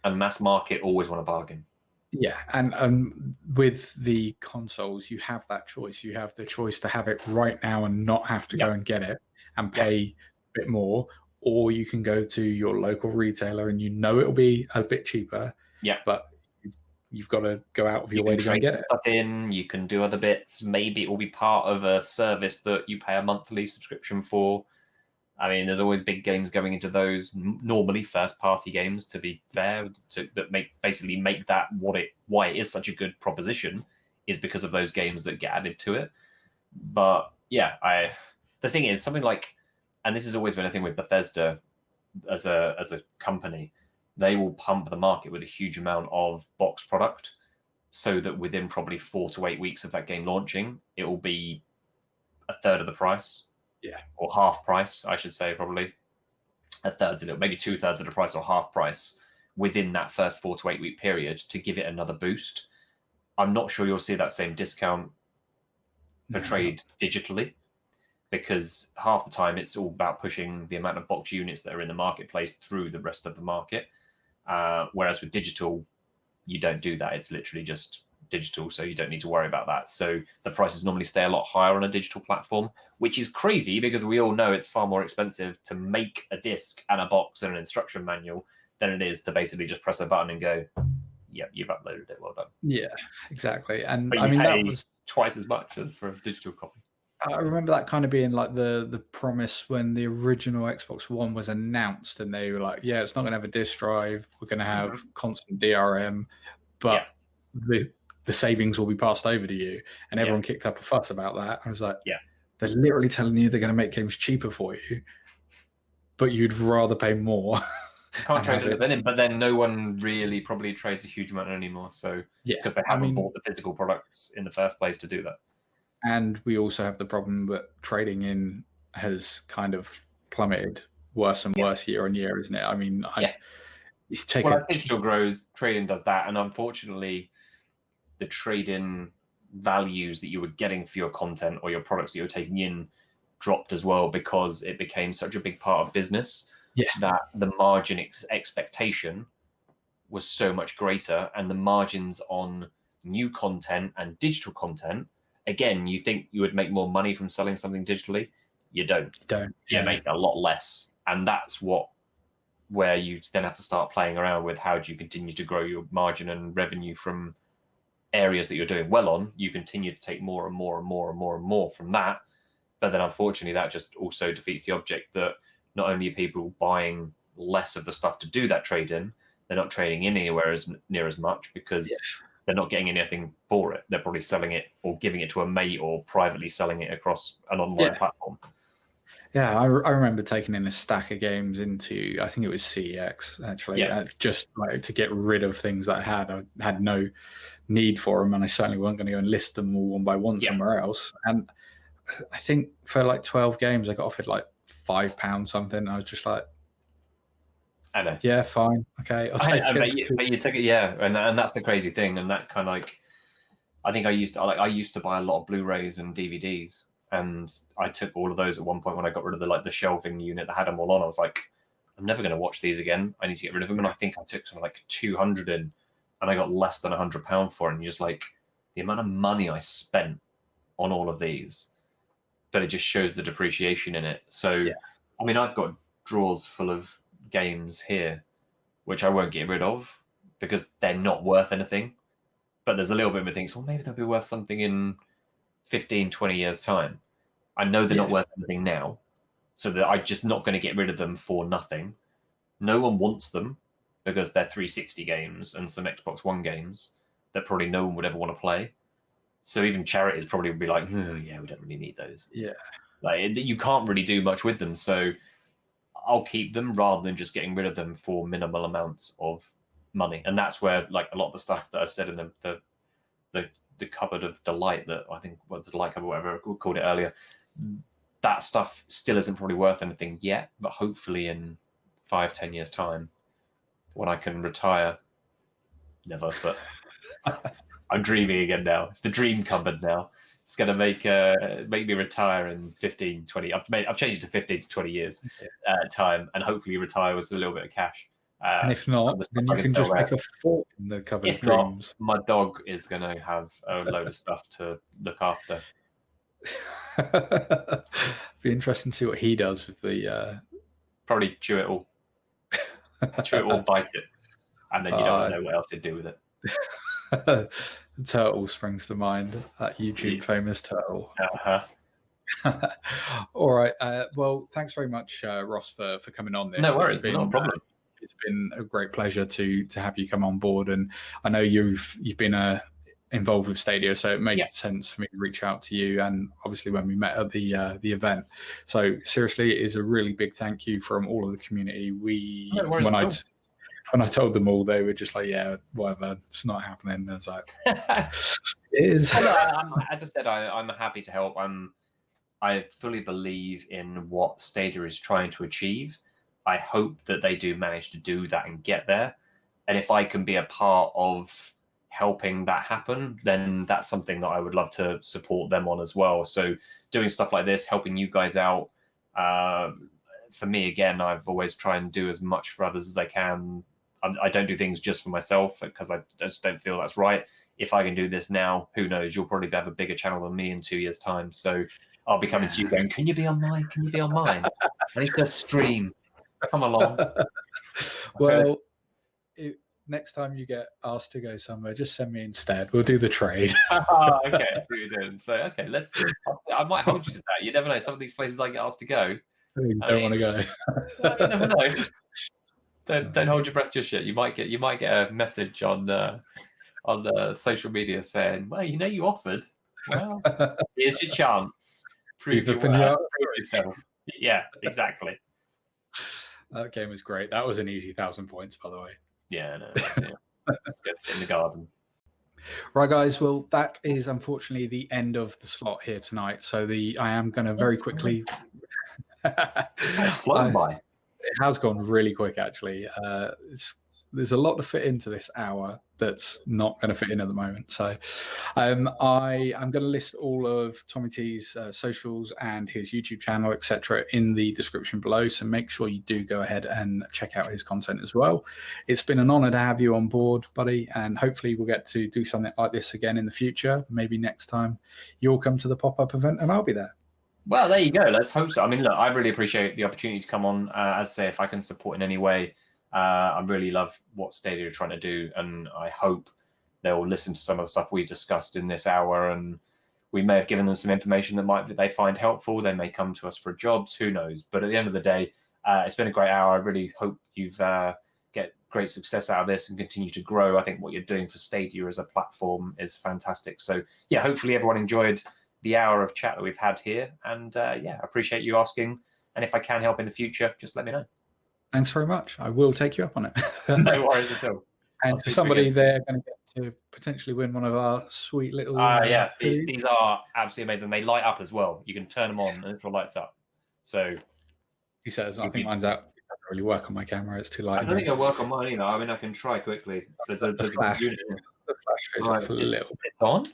and mass market always want a bargain. Yeah, and with the consoles, you have that choice. You have the choice to have it right now and not have to go and get it and pay a bit more, or you can go to your local retailer and it'll be a bit cheaper. Yeah, but you've got to go out of your way to go and get it. Stuff in, you can do other bits. Maybe it will be part of a service that you pay a monthly subscription for. I mean, there's always big games going into those, normally first-party games, to be fair, that make that why it is such a good proposition is because of those games that get added to it. But yeah, the thing is, something like, and this has always been a thing with Bethesda as a company, they will pump the market with a huge amount of box product, so that within probably 4 to 8 weeks of that game launching, it will be a third of the price. Yeah, or half price, I should say, probably a third of it, maybe 2/3 of the price or half price within that first 4 to 8 week period to give it another boost. I'm not sure you'll see that same discount portrayed digitally, because half the time it's all about pushing the amount of box units that are in the marketplace through the rest of the market. Whereas with digital, you don't do that. It's literally just digital, so you don't need to worry about that. So the prices normally stay a lot higher on a digital platform, which is crazy because we all know it's far more expensive to make a disc and a box and an instruction manual than it is to basically just press a button and go, yeah, you've uploaded it, well done. Yeah, exactly. And but I mean, pay that was twice as much as for a digital copy. I remember that kind of being like the promise when the original Xbox One was announced, and they were like, yeah, it's not going to have a disk drive, we're going to have constant DRM, but the savings will be passed over to you, and everyone kicked up a fuss about that. I was like, they're literally telling you they're going to make games cheaper for you, but you'd rather pay more. Can't trade it in, but then no one really probably trades a huge amount anymore. So because they haven't bought the physical products in the first place to do that. And we also have the problem that trading in has kind of plummeted worse and worse year on year, isn't it? I mean, You take Well, it. as digital grows, trading does that, and unfortunately, the trade-in values that you were getting for your content or your products that you were taking in dropped as well, because it became such a big part of business that the margin expectation was so much greater, and the margins on new content and digital content, again, you think you would make more money from selling something digitally. You don't. You make a lot less, and that's where you then have to start playing around with how do you continue to grow your margin and revenue from areas that you're doing well on. You continue to take more and more and more and more and more from that, but then unfortunately that just also defeats the object that not only are people buying less of the stuff to do that trade in, they're not trading in anywhere near as much, because they're not getting anything for it. They're probably selling it or giving it to a mate or privately selling it across an online platform. Yeah, I remember taking in a stack of games into, I think it was CEX, actually, just like to get rid of things that I had no need for them, and I certainly wasn't going to go and list them all one by one somewhere else. And I think for like 12 games, I got offered like £5 something. I was just like, I know. Yeah, fine. Okay. I'll take it. But you take it, yeah. And that's the crazy thing. And that kind of like, I think I used to buy a lot of Blu-rays and DVDs, and I took all of those at one point when I got rid of the shelving unit that had them all on. I was like, I'm never going to watch these again. I need to get rid of them. And I think I took something like 200 in, and I got less than £100 for it. And you're just like, the amount of money I spent on all of these, but it just shows the depreciation in it. So, I mean, I've got drawers full of games here, which I won't get rid of because they're not worth anything. But there's a little bit of things, well, maybe they'll be worth something in 15, 20 years' time. I know they're not worth anything now, so that I'm just not going to get rid of them for nothing. No one wants them because they're 360 games and some Xbox One games that probably no one would ever want to play. So even charities probably would be like, yeah, we don't really need those. Yeah. Like, you can't really do much with them. So I'll keep them rather than just getting rid of them for minimal amounts of money. And that's where, like, a lot of the stuff that I said in the cupboard of delight, that I think was the delight cupboard, whatever we called it earlier, that stuff still isn't probably worth anything yet, but hopefully in 5-10 years' time, when I can retire, never, but I'm dreaming again now. It's the dream cupboard now. It's going to make me retire in 15, 20. I've changed it to 15 to 20 years time, and hopefully retire with a little bit of cash. And if not, then you can just make a fort in the cupboard of dreams. My dog is going to have a load of stuff to look after. Be interesting to see what he does with the. Probably chew it all. Chew it all, bite it, and then you don't know what else to do with it. Turtle springs to mind. That YouTube famous turtle. All right. Well, thanks very much, Ross, for coming on this. No worries. No problem. It's been a great pleasure to have you come on board, and I know you've been involved with Stadia, so it made sense for me to reach out to you. And obviously, when we met at the event, so seriously, it is a really big thank you from all of the community. When I told them all, they were just like, "Yeah, whatever, it's not happening." And I was like, "It is." As I said, I'm happy to help. I fully believe in what Stadia is trying to achieve. I hope that they do manage to do that and get there. And if I can be a part of helping that happen, then that's something that I would love to support them on as well. So doing stuff like this, helping you guys out. For me, again, I've always tried and do as much for others as I can. I don't do things just for myself because I just don't feel that's right. If I can do this now, who knows? You'll probably have a bigger channel than me in 2 years' time. So I'll be coming to you going, can you be on mine? Can you be on mine? I need to stream. Come along. Well, next time you get asked to go somewhere, just send me instead. We'll do the trade. Okay, that's what you're doing. So, okay, I might hold you to that. You never know. Some of these places I get asked to go. You don't want to go. Well, you never know. Don't hold your breath just yet. You might get a message on the social media saying, well, you offered. Well, here's your chance. Prove yourself. Yeah, exactly. That game was great. That was an easy 1,000 points, by the way. Yeah, no, let's get in the garden. Right, guys. Well, that is unfortunately the end of the slot here tonight. So I am going to very quickly. It's flown by. It has gone really quick, actually. there's a lot to fit into this hour that's not going to fit in at the moment. So I am going to list all of Tommy T's socials and his YouTube channel, etc., in the description below. So make sure you do go ahead and check out his content as well. It's been an honor to have you on board, buddy, and hopefully we'll get to do something like this again in the future. Maybe next time you'll come to the pop-up event and I'll be there. Well, there you go. Let's hope so. I mean, look, I really appreciate the opportunity to come on. As I say, if I can support in any way, I really love what Stadia are trying to do, and I hope they'll listen to some of the stuff we discussed in this hour, and we may have given them some information that they find helpful. They may come to us for jobs, who knows? But at the end of the day, it's been a great hour. I really hope you've get great success out of this and continue to grow. I think what you're doing for Stadia as a platform is fantastic. So yeah, hopefully everyone enjoyed the hour of chat that we've had here, and yeah, I appreciate you asking. And if I can help in the future, just let me know. Thanks very much. I will take you up on it. No worries at all. And for somebody there going to get to potentially win one of our sweet little... yeah, these are absolutely amazing. They light up as well. You can turn them on and this will lights up. So he says, I think mine's out. It doesn't really work on my camera. It's too light. I don't think it'll work on mine either. I mean, I can try quickly. There's a flash. unit. The flash goes off a little. It's on.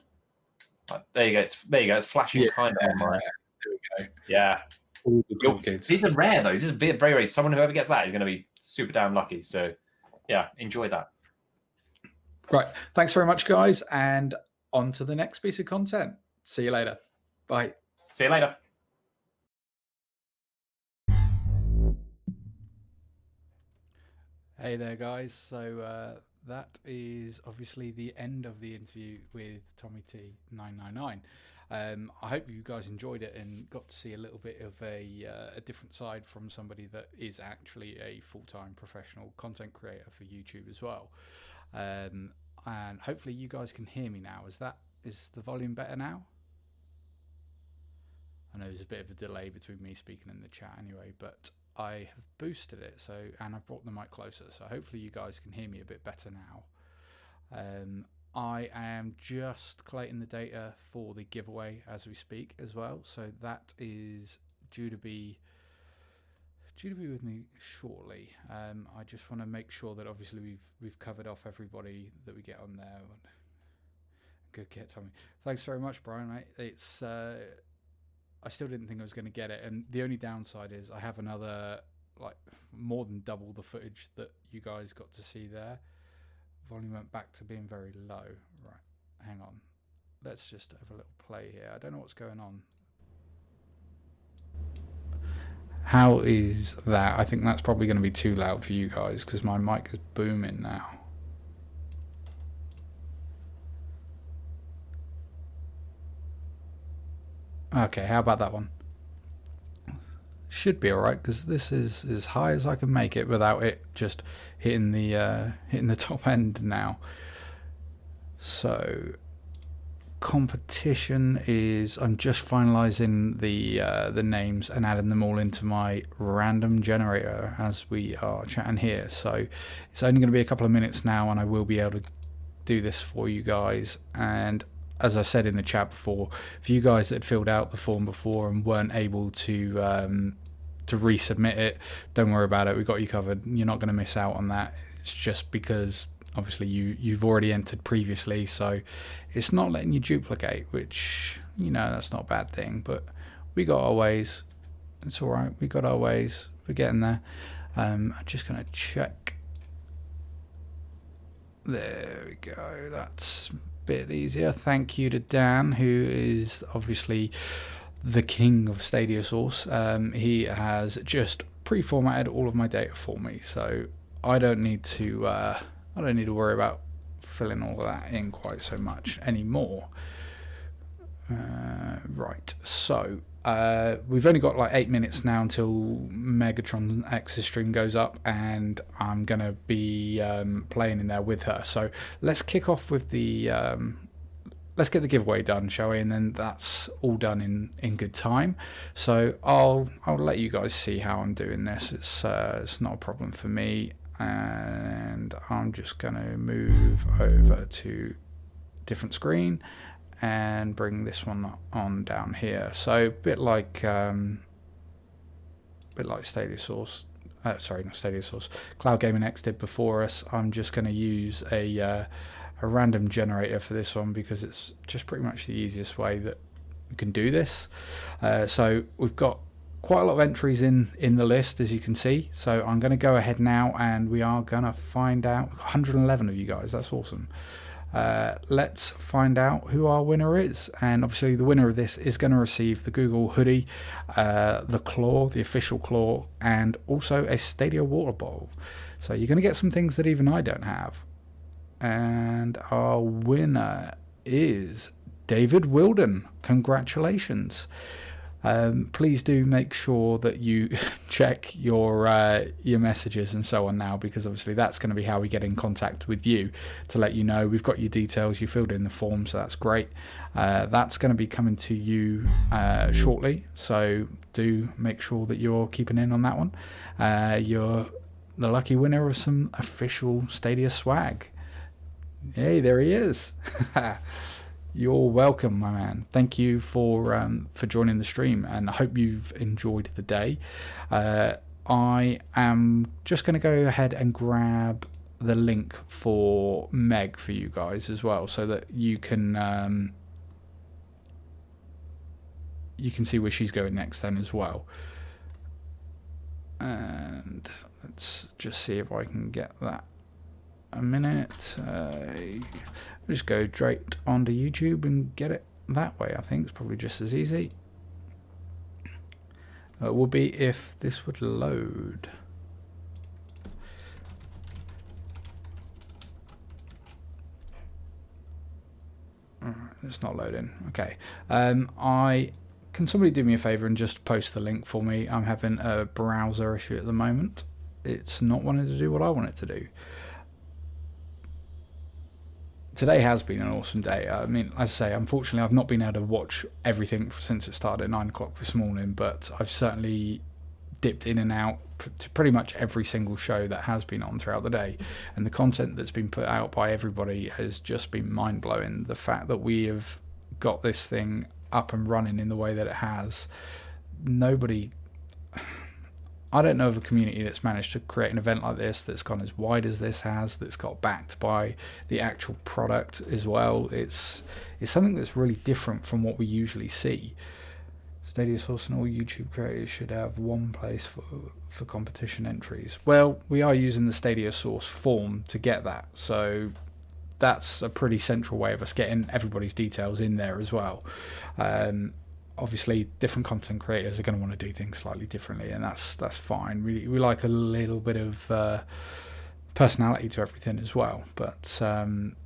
There you go. There you go. It's flashing kind of on mine. There we go. Yeah. All the cool kids. These are rare though. This is very rare. Someone whoever gets that is going to be super damn lucky. So yeah, enjoy that. Right. Thanks very much, guys. And on to the next piece of content. See you later. Bye. See you later. Hey there, guys. So that is obviously the end of the interview with TommyT999. I hope you guys enjoyed it and got to see a little bit of a different side from somebody that is actually a full-time professional content creator for YouTube as well. And hopefully you guys can hear me now. Is the volume better now? I know there's a bit of a delay between me speaking and the chat anyway, but I have boosted it, and I've brought the mic closer, so hopefully you guys can hear me a bit better now. I am just collating the data for the giveaway as we speak as well, so that is due to be with me shortly. I just want to make sure that obviously we've covered off everybody that we get on there. Good get, Tommy. Thanks very much, Brian, mate. It's I still didn't think I was going to get it, and the only downside is I have another, like, more than double the footage that you guys got to see there. Volume went back to being very low. Right, hang on. Let's just have a little play here. I don't know what's going on. How is that? I think that's probably going to be too loud for you guys because my mic is booming now. Okay, how about that one? Should be alright because this is as high as I can make it without it just hitting the top end now. So competition is, I'm just finalizing the names and adding them all into my random generator as we are chatting here. So it's only going to be a couple of minutes now and I will be able to do this for you guys. And as I said in the chat before, for you guys that had filled out the form before and weren't able to resubmit it, don't worry about it. We've got you covered. You're not going to miss out on that. It's just because obviously you've already entered previously, so it's not letting you duplicate, which, you know, that's not a bad thing, but we got our ways. It's all right. We got our ways. We're getting there. I'm just going to check. There we go. That's bit easier. Thank you to Dan, who is obviously the king of StadiaSource. He has just pre-formatted all of my data for me, so I don't need to worry about filling all of that in quite so much anymore. Right, so we've only got like 8 minutes now until Megatron X's stream goes up, and I'm gonna be playing in there with her. So let's kick off with the let's get the giveaway done, shall we? And then that's all done in good time. So I'll let you guys see how I'm doing this. It's not a problem for me, and I'm just gonna move over to different screen and bring this one on down here. So a bit like StadiaSource. sorry, not StadiaSource, Cloud Gaming X did before us. I'm just going to use a random generator for this one because it's just pretty much the easiest way that we can do this. So we've got quite a lot of entries in the list, as you can see. So I'm going to go ahead now and we are going to find out. 111 of you guys, that's awesome. Let's find out who our winner is, and obviously the winner of this is going to receive the Google hoodie, the claw, the official claw, and also a Stadia water bottle. So you're going to get some things that even I don't have. And our winner is David Wilden. Congratulations. Please do make sure that you check your messages and so on now, because obviously that's going to be how we get in contact with you, to let you know we've got your details, you filled in the form, so that's great. That's going to be coming to you shortly, so do make sure that you're keeping in on that one. You're the lucky winner of some official Stadia swag. Hey, there he is. You're welcome, my man. Thank you for joining the stream, and I hope you've enjoyed the day. I am just going to go ahead and grab the link for Meg for you guys as well, so that you can see where she's going next then as well. And let's just see if I can get that. A minute. Just go straight onto YouTube and get it that way. I think it's probably just as easy. It would be if this would load. It's not loading. Okay. Can somebody do me a favor and just post the link for me? I'm having a browser issue at the moment. It's not wanting to do what I want it to do. Today has been an awesome day. I mean, as I say, unfortunately, I've not been able to watch everything since it started at 9 o'clock this morning, but I've certainly dipped in and out to pretty much every single show that has been on throughout the day. And the content that's been put out by everybody has just been mind-blowing. The fact that we have got this thing up and running in the way that it has, I don't know of a community that's managed to create an event like this that's gone as wide as this has, that's got backed by the actual product as well. It's something that's really different from what we usually see. StadiaSource and all YouTube creators should have one place for competition entries. Well, we are using the StadiaSource form to get that, so that's a pretty central way of us getting everybody's details in there as well. Obviously, different content creators are going to want to do things slightly differently, and that's fine. We like a little bit of personality to everything as well, but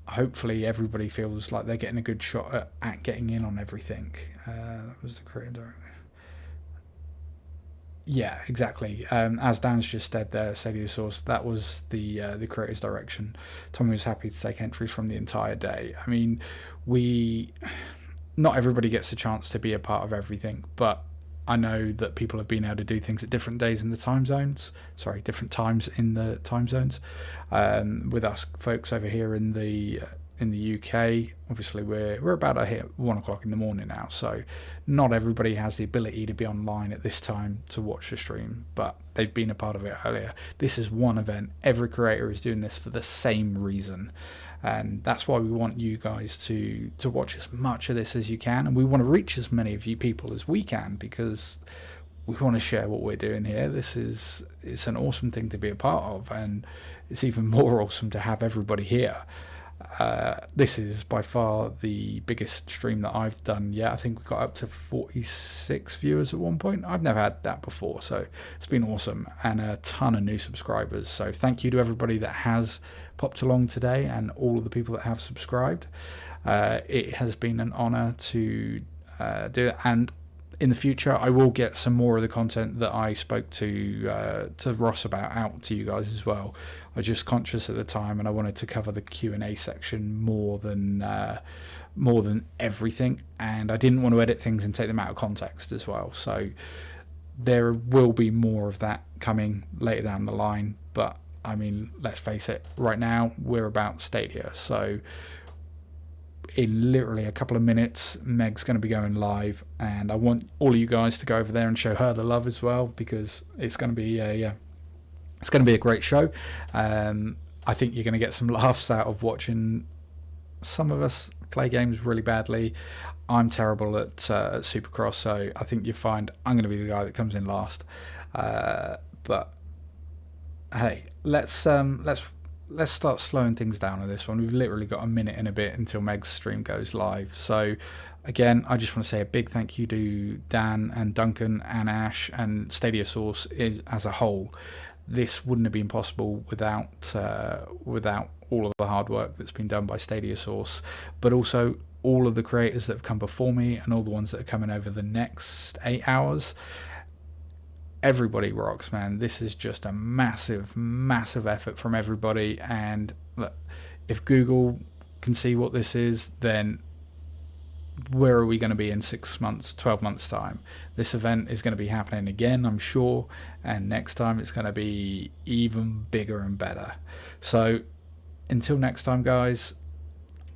hopefully everybody feels like they're getting a good shot at getting in on everything. That was the creator director. Yeah, exactly. As Dan's just said there, StadiaSource, that was the creator's direction. Tommy was happy to take entries from the entire day. I mean, not everybody gets a chance to be a part of everything, but I know that people have been able to do things at different days in the time zones. Sorry, different times in the time zones. With us folks over here in the UK, obviously we're about to hit 1 o'clock in the morning now, so not everybody has the ability to be online at this time to watch the stream, but they've been a part of it earlier. This is one event. Every creator is doing this for the same reason. And that's why we want you guys to watch as much of this as you can, and we want to reach as many of you people as we can, because we want to share what we're doing here. It's an awesome thing to be a part of, and it's even more awesome to have everybody here. This is by far the biggest stream that I've done yet. I think we got up to 46 viewers at one point. I've never had that before, so it's been awesome, and a ton of new subscribers. So thank you to everybody that has popped along today, and all of the people that have subscribed. It has been an honor to do it, and in the future I will get some more of the content that I spoke to Ross about out to you guys as well. I was just conscious at the time, and I wanted to cover the Q&A section more than everything, and I didn't want to edit things and take them out of context as well. So there will be more of that coming later down the line, but I mean, let's face it, right now we're about Stadia. So in literally a couple of minutes, Meg's going to be going live, and I want all of you guys to go over there and show her the love as well, because it's going to be It's going to be a great show. I think you're going to get some laughs out of watching some of us play games really badly. I'm terrible at Supercross, so I think you find I'm going to be the guy that comes in last. But hey, let's start slowing things down on this one. We've literally got a minute and a bit until Meg's stream goes live. So again, I just want to say a big thank you to Dan and Duncan and Ash and StadiaSource as a whole. This wouldn't have been possible without all of the hard work that's been done by StadiaSource, but also all of the creators that have come before me and all the ones that are coming over the next 8 hours. Everybody rocks, man. This is just a massive, massive effort from everybody. And look, if Google can see what this is, then where are we going to be in 6 months, 12 months time? This event is going to be happening again, I'm sure, and next time it's going to be even bigger and better. So until next time, guys,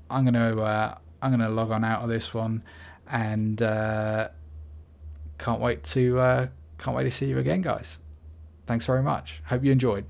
I'm gonna log on out of this one, and can't wait to see you again, guys. Thanks very much. Hope you enjoyed.